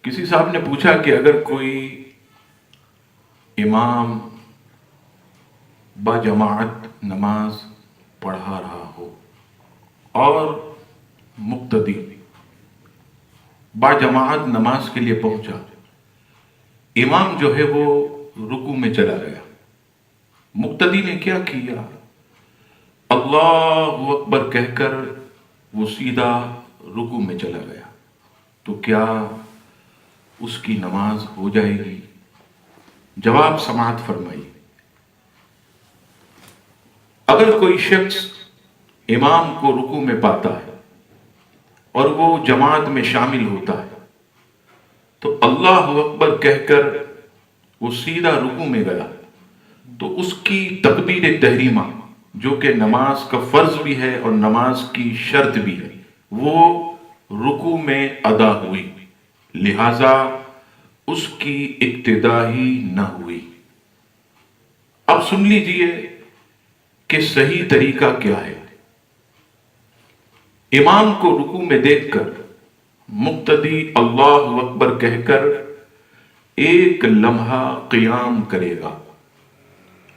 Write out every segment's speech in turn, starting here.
کسی صاحب نے پوچھا کہ اگر کوئی امام با جماعت نماز پڑھا رہا ہو اور مقتدی با جماعت نماز کے لیے پہنچا، امام جو ہے وہ رکوع میں چلا گیا، مقتدی نے کیا کیا؟ اللہ اکبر کہہ کر وہ سیدھا رکوع میں چلا گیا، تو کیا اس کی نماز ہو جائے گی؟ جواب سماعت فرمائی۔ اگر کوئی شخص امام کو رکوع میں پاتا ہے اور وہ جماعت میں شامل ہوتا ہے تو اللہ اکبر کہہ کر وہ سیدھا رکوع میں گیا، تو اس کی تکبیر تحریمہ جو کہ نماز کا فرض بھی ہے اور نماز کی شرط بھی ہے، وہ رکوع میں ادا ہوئی، لہذا اس کی ابتدا ہی نہ ہوئی۔ اب سن لیجئے کہ صحیح طریقہ کیا ہے۔ امام کو رکوع میں دیکھ کر مقتدی اللہ اکبر کہہ کر ایک لمحہ قیام کرے گا،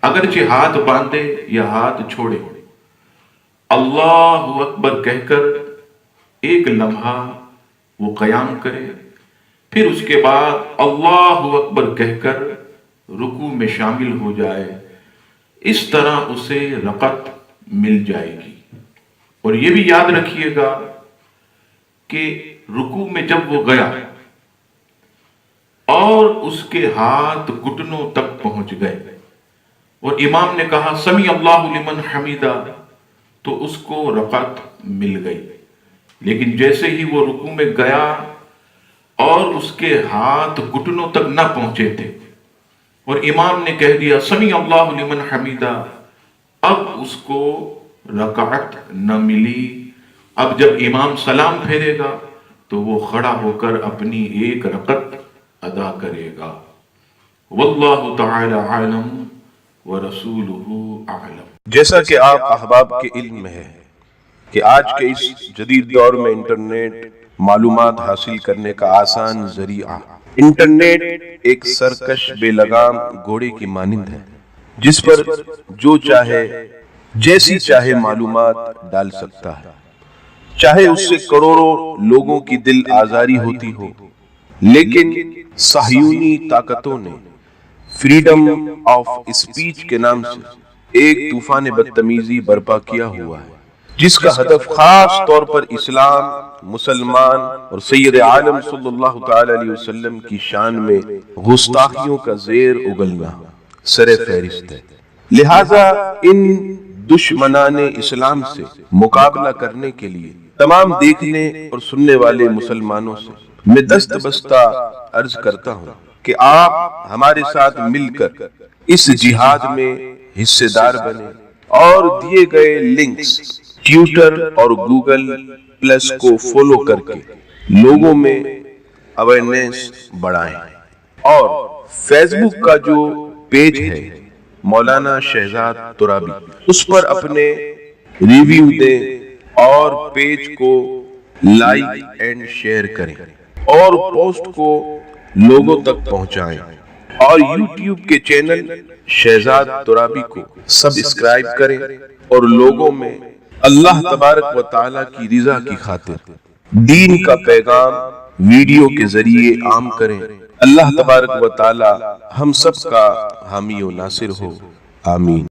اگرچہ ہاتھ باندھے یا ہاتھ چھوڑے، اللہ اکبر کہہ کر ایک لمحہ وہ قیام کرے، پھر اس کے بعد اللہ اکبر کہہ کر رکوع میں شامل ہو جائے۔ اس طرح اسے رکعت مل جائے گی۔ اور یہ بھی یاد رکھیے گا کہ رکوع میں جب وہ گیا اور اس کے ہاتھ گھٹنوں تک پہنچ گئے اور امام نے کہا سمیع اللہ لمن حمیدہ، تو اس کو رکعت مل گئی۔ لیکن جیسے ہی وہ رکوع میں گیا اور اس کے ہاتھ گھٹنوں تک نہ پہنچے تھے اور امام نے کہہ دیا سمیع اللہ لمن حمیدہ، اب اس کو رکعت نہ ملی۔ اب جب امام سلام پھیرے گا تو وہ کھڑا ہو کر اپنی ایک رکعت ادا کرے گا۔ واللہ تعالی عالم ورسولہ اعلم۔ جیسا کہ آپ احباب کے علم میں ہے کہ آج کے اس جدید دور میں انٹرنیٹ معلومات حاصل کرنے کا آسان ذریعہ، انٹرنیٹ ایک سرکش بے لگام گھوڑے کی مانند ہے جس پر جو چاہے جیسی چاہے معلومات ڈال سکتا ہے، چاہے اس سے کروڑوں لوگوں کی دل آزاری ہوتی ہو۔ لیکن صہیونی طاقتوں نے فریڈم آف اسپیچ کے نام سے ایک طوفان بدتمیزی برپا کیا ہوا ہے جس کا ہدف خاص طور پر اسلام، مسلمان اور سید عالم صلی اللہ تعالی علیہ وسلم کی شان میں گستاخیوں کا زیر اگلنا سر فہرست ہے۔ لہذا ان دشمنان اسلام سے مقابلہ کرنے کے لیے تمام دیکھنے اور سننے والے مسلمانوں سے میں دست بستہ عرض کرتا ہوں کہ آپ ہمارے ساتھ مل کر اس جہاد میں حصے دار بنیں اور دیے گئے لنکس ٹویٹر اور گوگل پلس کو فالو کر کے لوگوں میں اویئرنیس بڑھائیں، اور فیس بک کا جو پیج ہے مولانا شہزاد ترابی، اس پر اپنے ریویو دیں اور پیج کو لائک اینڈ شیئر کریں اور پوسٹ کو لوگوں تک پہنچائیں، اور یوٹیوب کے چینل شہزاد ترابی کو سبسکرائب کریں اور لوگوں میں اللہ تبارک و تعالیٰ کی رضا کی خاطر دین کا پیغام ویڈیو کے ذریعے عام کریں۔ اللہ تبارک و تعالیٰ ہم سب کا حامی و ناصر ہو، آمین۔